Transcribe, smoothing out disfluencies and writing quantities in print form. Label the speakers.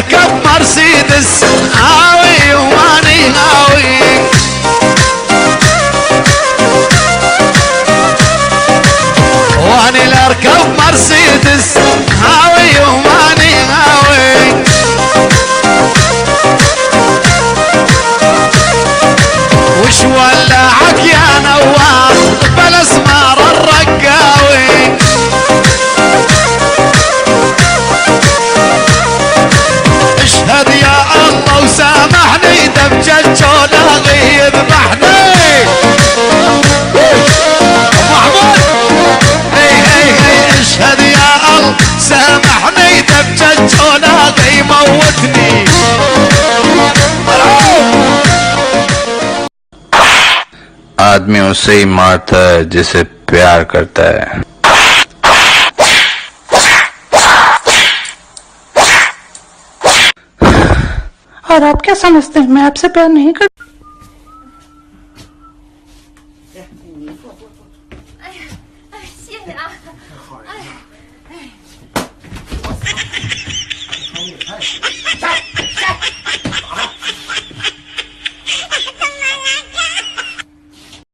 Speaker 1: اركب مرسيدس هاوي وماني هاوي واني لاركب مرسيدس هاوي وماني هاوي وش ولعك يا نواف بالاسمار الرقاوي اشهد يا الله وسامحني دبجة شولاغي يذبحني محمود اشهد يا الله سامحني دبجة شولاغي موتني
Speaker 2: आदमी उसे ही मारता है जिसे प्यार करता है।
Speaker 3: और आप क्या समझते हैं मैं आपसे प्यार नहीं करती?